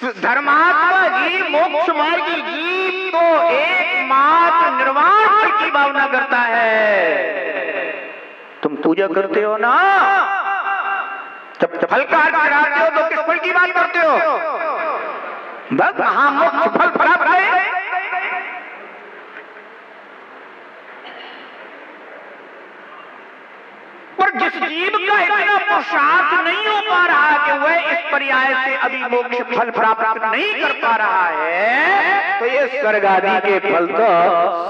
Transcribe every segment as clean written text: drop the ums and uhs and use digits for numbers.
धर्मात्मा जीव, मोक्ष मार्गी जीव तो एकमात्र निर्वाण फल की भावना करता है। तुम पूजा करते हो ना, जब फल का अर्थ कराते हो तो किस फल की बात करते हो? बस महामोक्ष फल प्राप्त है। पर जिस जीव का इतना पुरुषार्थ नहीं हो पा रहा कि वह इस पर्याय से अभी मोक्ष फल प्राप्त नहीं कर पा रहा है, तो ये स्वर्ग आदि के फल तो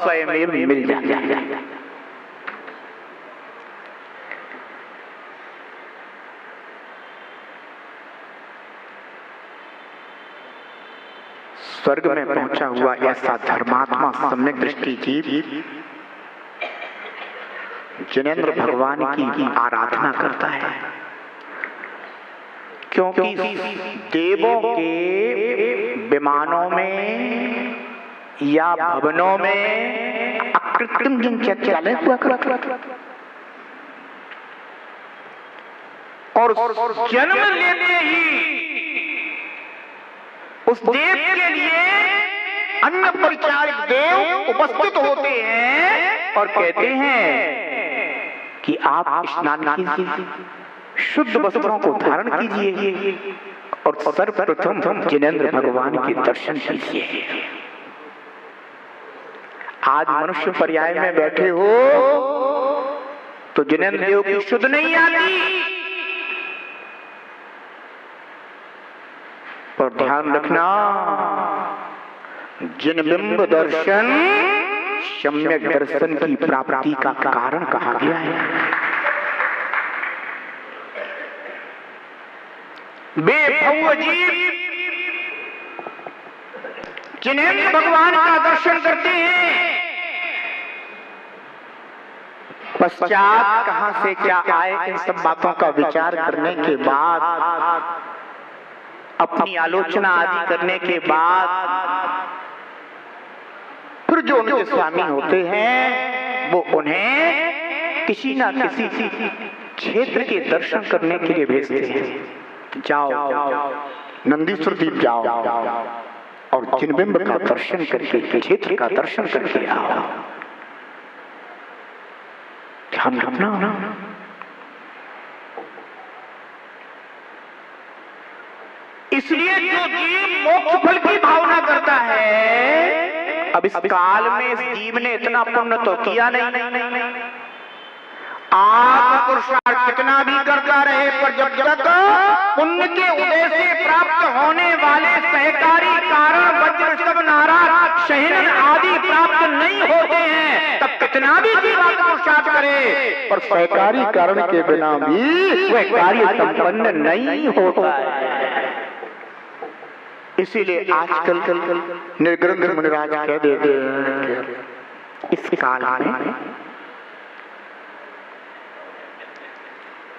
स्वयं मिल जाते हैं। स्वर्ग में पहुंचा हुआ ऐसा धर्मात्मा सम्यक दृष्टि जीव जिनेंद्र भगवान की आराधना करता है, क्योंकि देवों के विमानों में या भवनों में अकृत्रिम चिकित्सालय हुआ करता और जन्म लेते ही उस देव के लिए अन्य परिचारक देव उपस्थित होते हैं और कहते हैं कि आप स्नान कीजिए, शुद्ध वस्त्रों को धारण कीजिए और सर्वप्रथम जिनेंद्र भगवान के दर्शन कीजिए। आज मनुष्य पर्याय में बैठे हो तो जिनेंद्र देव की शुद्ध नहीं आती, पर ध्यान रखना जिनबिंब दर्शन सम्यक दर्शन की प्राप्ति का कारण कहा गया है। बेभव जीव जिन्हें भगवान का दर्शन करते हैं, पश्चात कहां से क्या आए, इन सब बातों का विचार करने के बाद, अपनी आलोचना आदि करने के बाद, फिर जो उनके स्वामी होते हैं वो उन्हें किसी ना किसी क्षेत्र के दर्शन करने के लिए भेजते हैं। जाओ नंदीश्वर द्वीप जाओ और जिनबिंब का दर्शन करके, क्षेत्र का दर्शन करके आओ। ध्यान रखना, इसलिए जो जीव मोक्ष फल की भावना करता है, अब इस काल में इस जीव ने इतना पुण्य तो किया नहीं, आप पुरुषार्थ कितना भी करता रहे, पर जब तक पुण्य के उदय से प्राप्त होने वाले सहकारी कारण वज्र सब नारा शहन आदि प्राप्त नहीं होते हैं, तब कितना भी जीव पुरुषार्थ करे, पर सहकारी कारण के बिना भी वह कार्य संपन्न नहीं होता है। इसीलिए आजकल निर्ग्रंथ मुनिराज कह देते हैं इस काल में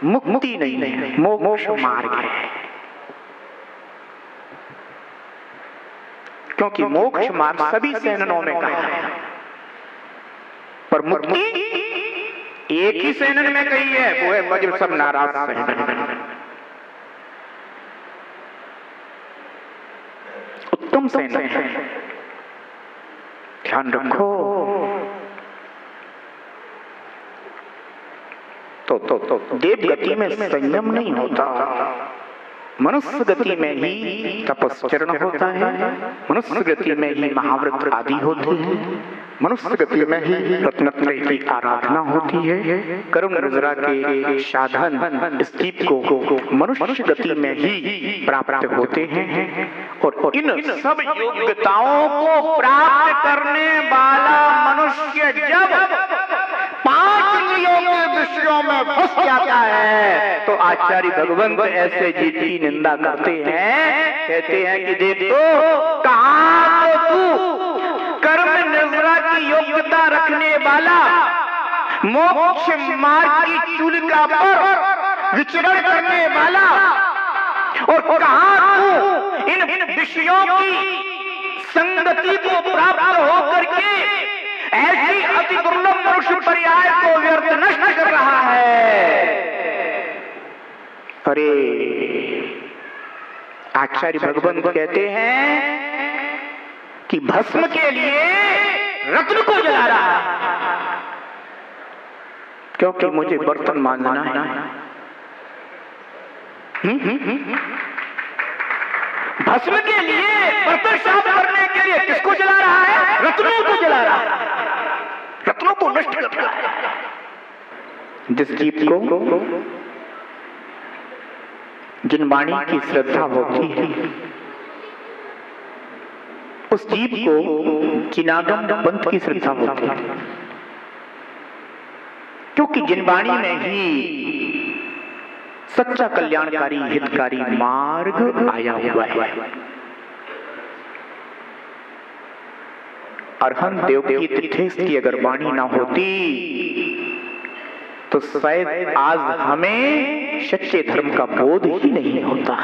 मुक्ति नहीं है, मोक्ष मार्ग है। क्योंकि मोक्ष मार्ग सभी सेननों में कहा है, पर मुक्ति एक ही सेनन में कही है, वो है वज्र सब नाराज सेनन। उत्तम सेनन है, ध्यान रखो। तो देव गति में संयम नहीं होता, मनुष्य गति में ही तपस्चरण होता है, मनुष्य गति में ही महाव्रत आदि होती है, मनुष्य गति में ही रत्नत्रय की आराधना होती है, कर्म निर्जरा के साधन इस दीप को मनुष्य गति में ही प्राप्त होते हैं। और इन सब योग्यताओं को प्राप्त करने वाला मनुष्य जब 5 इंद्रियों के विषयों में फंस जाता है, तो आचार्य भगवंत ऐसे जीव की निंदा करते हैं, कहते हैं कि देखो कहाँ तो तू कर्म निर्जरा की योग्यता रखने वाला मोक्ष मार्ग की चूलिका पर विचरण करने वाला, और कहाँ तू इन विषयों की संगति को प्राप्त होकर के ऐसी अति दुर्लभ मनुष्य पर्याय को व्यर्थ नष्ट कर रहा है। अरे आचार्य भगवान कहते हैं कि भस्म के लिए रत्न को जला रहा है, क्योंकि मुझे बर्तन मांजना है। भस्म के लिए, बर्तन साफ करने के लिए किसको जला रहा है? रत्नों को जला रहा है, रत्नों को नष्ट कर रहा है। जिस जीव को जिन वाणी की श्रद्धा होती है, उस जीव को चिनागम पंथ की श्रद्धा होती है, क्योंकि जिन वाणी में ही सच्चा कल्याणकारी हितकारी मार्ग आया हुआ है। अरहंत देव की तीर्थेश की अगर वाणी ना होती तो शायद आज हमें सच्चे धर्म का बोध ही नहीं होता।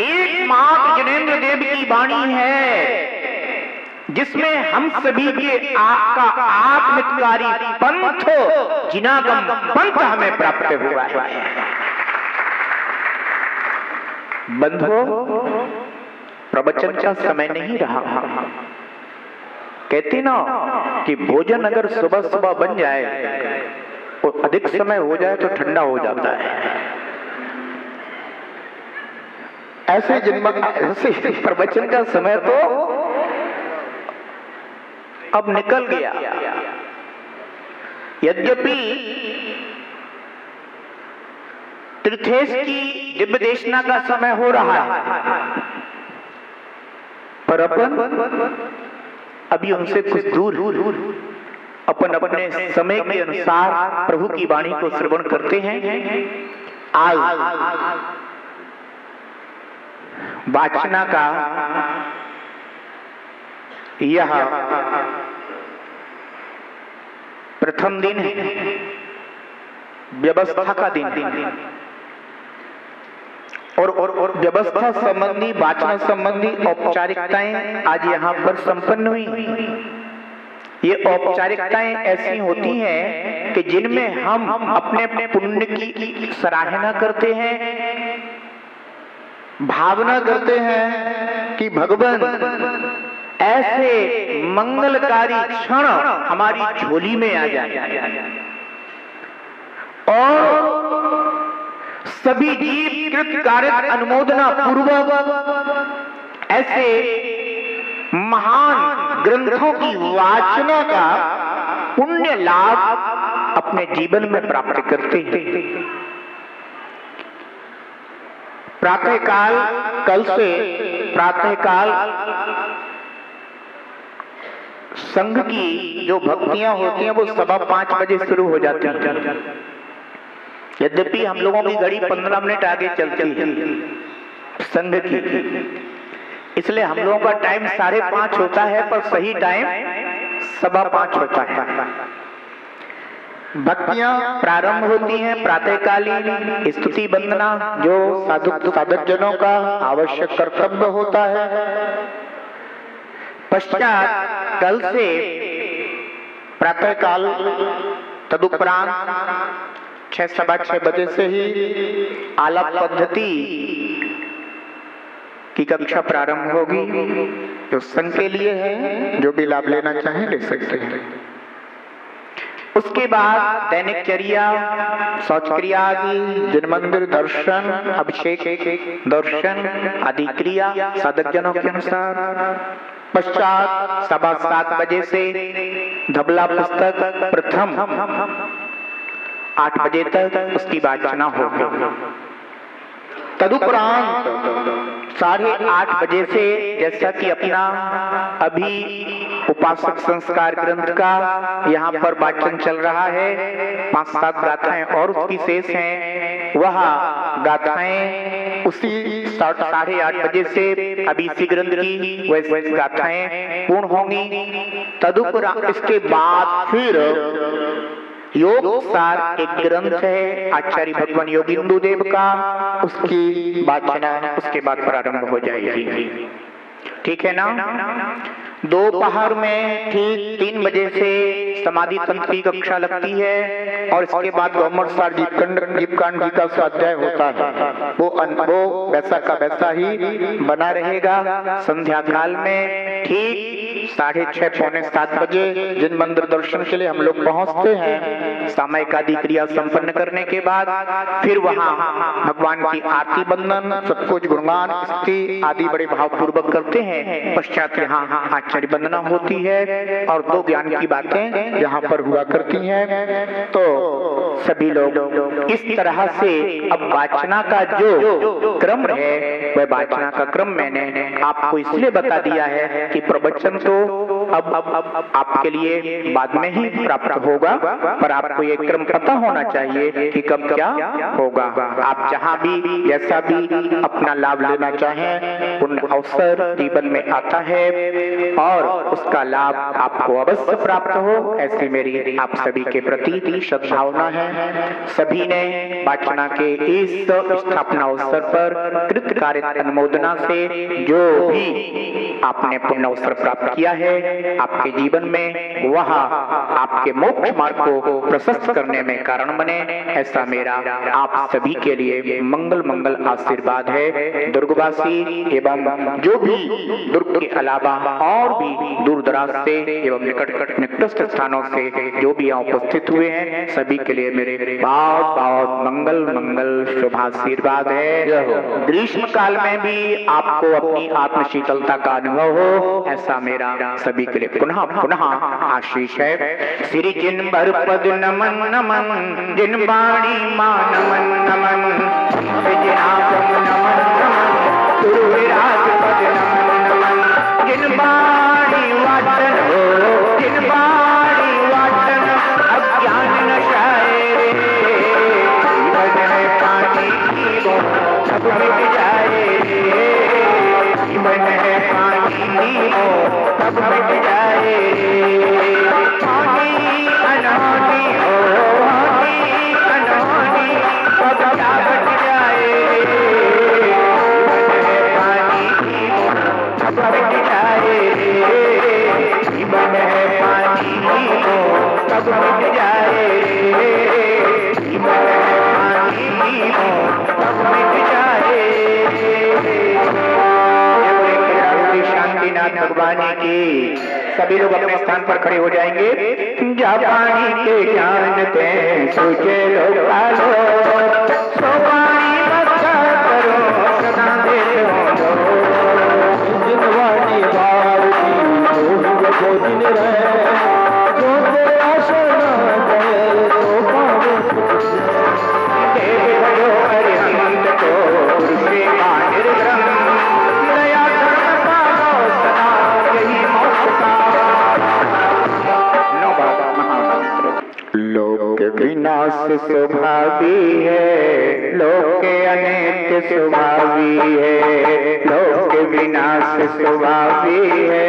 एकमात्र ज्ञानेंद्र देव की वाणी है जिसमें हम सभी के आपका आत्मकारी पंथ जिनागम पंथ हमें प्राप्त हुआ है। बंधुओं, प्रवचन का समय नहीं रहा। कहते ना कि भोजन अगर सुबह सुबह बन जाए और अधिक समय हो जाए तो ठंडा हो जाता है। ऐसे प्रवचन का समय तो अब निकल गया। यद्यपि तीर्थेश की दिव्य देशना का समय हो रहा है, पर अपन अभी उनसे कुछ दूर अपन अपने समय के अनुसार प्रभु की वाणी को श्रवण करते हैं। आज वाचना का यह प्रथम दिन है, व्यवस्था का दिन, और व्यवस्था संबंधी, वाचना संबंधी औपचारिकताएं आज यहाँ पर संपन्न हुई। ये औपचारिकताएं ऐसी होती हैं कि जिनमें हम अपने अपने पुण्य की सराहना करते हैं, भावना करते हैं कि भगवान ऐसे मंगलकारी क्षण हमारी झोली में आ जाए और सभी जीव कृत कार्य अनुमोदना पूर्वक ऐसे महान ग्रंथों की वाचना का पुण्य लाभ अपने जीवन में प्राप्त करते हैं। प्रातःकाल, कल से प्रातःकाल संघ की जो भक्तियां होती हैं वो 5:15 बजे शुरू हो जाती हैं। यद्यपि हम लोगों की घड़ी 15 मिनट आगे चलती है संघ की, इसलिए हम लोगों का टाइम 5:30 होता है, पर सही टाइम 5:15 होता है। भक्तियां प्रारंभ होती हैं प्रातःकालीन स्तुति वंदना, जो साधक जनों का आवश्यक कर्तव्य होता है। पश्चात कल से प्रातःकाल तदुपरांत 6-6:15 बजे से ही आलाप पद्धति की कक्षा प्रारंभ होगी, जो संघ के लिए है। जो भी लाभ लेना चाहें ले सकते हैं। उसके बाद दैनिक चर्या, शौचक्रिया आदि, जिन मंदिर दर्शन, अभिषेक दर्शन आदि क्रिया साधक जनों के अनुसार। पश्चात 7:15 बजे से धबला पुस्तक प्रथम 8 बजे तक उसकी वाचना होगी। तदुपरांत 8:30 बजे से, जैसा कि अपना अभी उपासक संस्कार ग्रंथ का यहाँ पर वाचन चल रहा है, 5-7 गाथाएं और उसकी शेष हैं, वह गाथाएं उसी 8:30 बजे से अभी इसी ग्रंथ की वैसे गाथाएं पूर्ण होंगी। तदुपरांत इसके बाद फिर योग सार एक ग्रंथ है आचार्य भगवान योगिंदु देव का, उसकी वाचना उसके बाद प्रारंभ हो जाएगी। ठीक है ना? दोपहर में ठीक 3 बजे से समाधि तंत्र की कक्षा लगती है और इसके बाद गवर्नमेंट सार जीवकांड जी का स्वाध्याय होता है। वो वैसा का वैसा ही बना रहेगा। संध्या काल में ठीक 6:30 पौने 7 बजे जिन मंदिर दर्शन के लिए हम लोग पहुंचते हैं, सामयिक आदि क्रिया संपन्न करने के बाद फिर वहां भगवान की आरती बंदन, सब कुछ गुणगान स्तुति आदि बड़े भावपूर्वक करते हैं। पश्चात यहाँ आचार्य वंदना होती है और 2 ज्ञान की बातें यहाँ पर हुआ करती हैं। तो सभी लोग इस तरह से अब वाचना का जो क्रम है वह वाचना का क्रम मैंने आपको इसलिए बता दिया है कि प्रवचन तो अब आपके लिए बाद में ही प्राप्त होगा, पर आपको ये क्रम पता होना चाहिए कि कब क्या होगा। आप जहाँ भी जैसा भी अपना लाभ लेना चाहें, उन अवसर जीवन में आता है और उसका लाभ आपको अवश्य प्राप्त हो, ऐसी मेरी आप सभी के प्रति सद्भावना है। सभी ने वाचना के इस स्थापना अवसर पर कृत कार्य अनुमोदना से जो भी आपने पुण्य अवसर प्राप्त किया है आपके जीवन में, वह आपके मोक्ष मार्ग को प्रशस्त करने में कारण बने, ऐसा मेरा आप सभी के लिए मंगल मंगल आशीर्वाद है। दुर्गवासी एवं जो भी दुर्ग के अलावा और भी दूर दराज से एवं निकटस्थ स्थानों से जो भी यहाँ उपस्थित हुए हैं, सभी के लिए मेरे बहुत बहुत मंगल मंगल शुभाशीर्वाद है। ग्रीष्म काल में भी आपको अपनी आत्म शीतलता का अनुभव हो, ऐसा मेरा सभी के लिए पुनः पुनः आशीष है। श्री जिन बर पद नमन नमन, जिन बाणी मा नमन नमन, जिनागम नमन नमन, गुरु विराज पद नमन नमन, जिन बाणी वाचन हो, जिन बाणी वाचन अज्ञान नशाए रे, जीवन है पानी की वो सब मिट जाए रे, जीवन है पानी की वो सब मिट जाए रे, पानी अनहोनी हो, पानी अनहोनी सब क्या बच जाए रे, जीवन है पानी की वो सब मिट जाए रे, जीवन है पानी की वो सब मिट जाए रे, जीवन है पानी की वो सब मिट जाए रे। शांतिनाथ भगवान की। सभी लोग अपने स्थान पर खड़े हो जाएंगे। जा पानी के ज्ञान दे सोचे लो पालो, सो पानी बचा करो सदा देते हो, जिनवानी भारती जो दिन रहे, जो तेरा शरण गए तो पावे देव भयो अरिहंत को पुरुषे का निर्ग्रह, दया धर्म पालो सदा यही मोक्ष का। लोक विनाश स्वभावी है, लोक अनेक स्वभावी है, लोक विनाश स्वभावी है,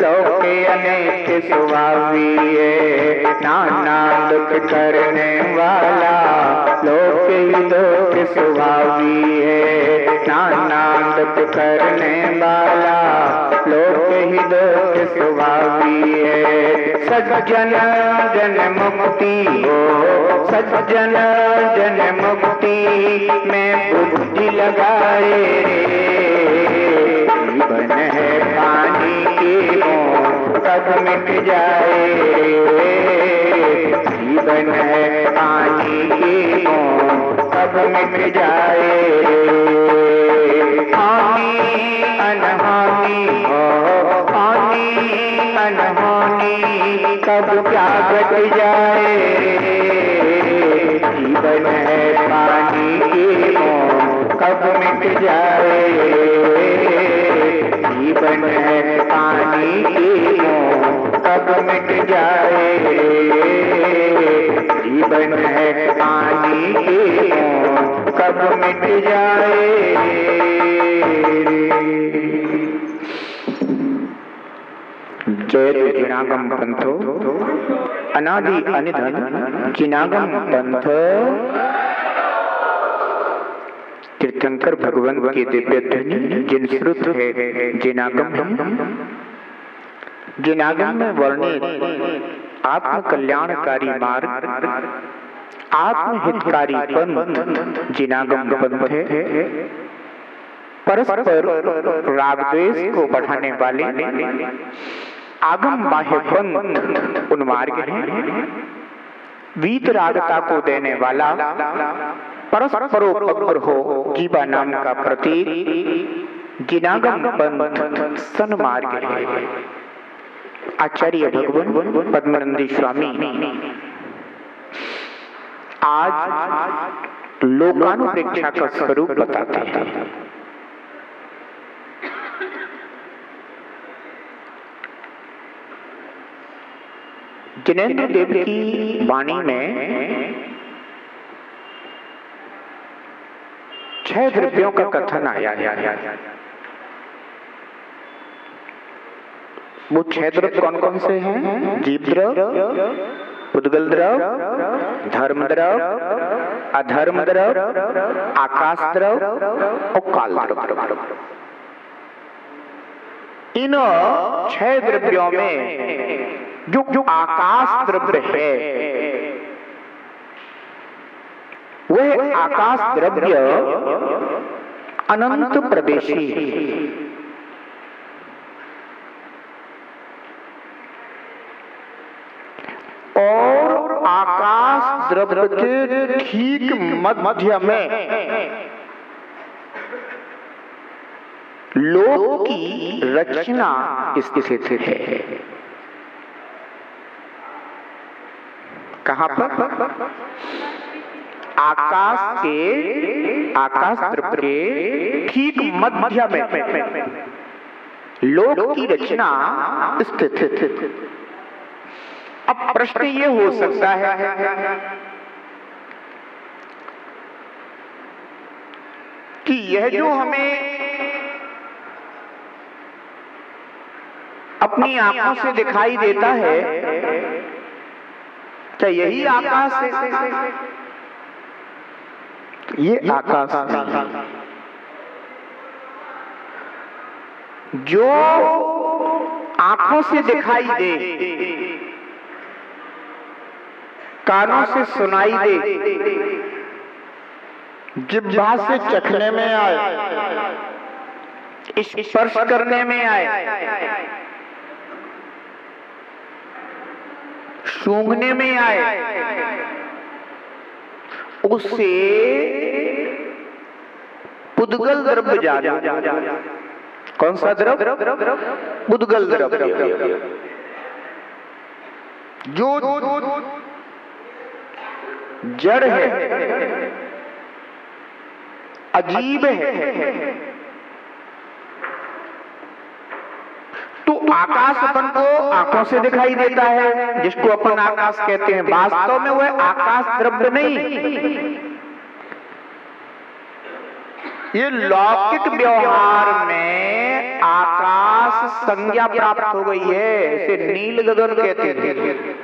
लोक अनेक स्वभावी है, नाना दुख करने वाला लोक ही दुख स्वभावी है, नाना दुख करने वाला लोक ही दुख स्वभावी है। सज्जन जन मुक्ति हो, सज्जन जन मुक्ति में बुद्धि लगाए रे, जीवन है पानी की वो कब मिट जाए रे, जीवन है पानी की वो कब मिट जाए रे, हानि अनहानि हो, हानि अनहोनी कब क्या घट जाए रे, जीवन है पानी की वो कब मिट जाए रे, जीवन है पानी की वो कब मिट जाए रे, जीवन है पानी की वो कब मिट जाए रे। जय जिनागम पंथो अनादि अनिधन जिनागम पंथ, तीर्थंकर भगवान की दिव्य ध्वनि जिन श्रुत है जिनागम है, जिनागम में वर्णित आत्म कल्याणकारी मार्ग, आत्महितकारी पंथ जिनागम पंथ है। परस्पर राग द्वेष को बढ़ाने वाले आगम बाह्य पंथ उन मार्ग हैं। वीतरागता को देने वाला परस्परोपकार हो जीवा नाम का प्रतीक जिनागम पंथ सन्मार्ग है। आचार्य भगवान पद्मानंद स्वामी आज लोकानुप्रेक्षा का स्वरूप बताते हैं। जिनेन्द्र देव की वाणी में 6 द्रव्यों का कथन आया है। वो 6 द्रव्य कौन कौन से हैं? जीव द्रव्य, पुद्गल द्रव्य, धर्म द्रव्य, अधर्म द्रव्य, आकाश द्रव्य और काल द्रव्य। इन 6 द्रव्यों में जो आकाश द्रव्य है, वह आकाश द्रव्य अनंत प्रदेशी है। और आकाश द्रव्य के ठीक मध्य में लोक की रचना स्थित है। कहां पर? आकाश द्रव्य के ठीक मध्य में लोक की रचना स्थित है। अब प्रश्न ये हो सकता है कि यह जो हमें अपनी आंखों से दिखाई देता है, क्या यही आकाश है? ये आकाश नहीं। जो आंखों से दिखाई दे, कानों से सुनाई दे, जिह्वा से चखने में आए, स्पर्श करने में आए, सूंघने में आए, उससे पुद्गल द्रव्य जाना। कौन सा द्रव्य? पुद्गल द्रव्य। जो जड़ है, अजीब है, तो आकाश अपन को आंखों से दिखाई देता है, जिसको अपन आकाश कहते हैं। वास्तव में वह आकाश द्रव्य नहीं। ये लौकिक व्यवहार में आकाश संज्ञा प्राप्त हो गई है। इसे नील गगन कहते हैं।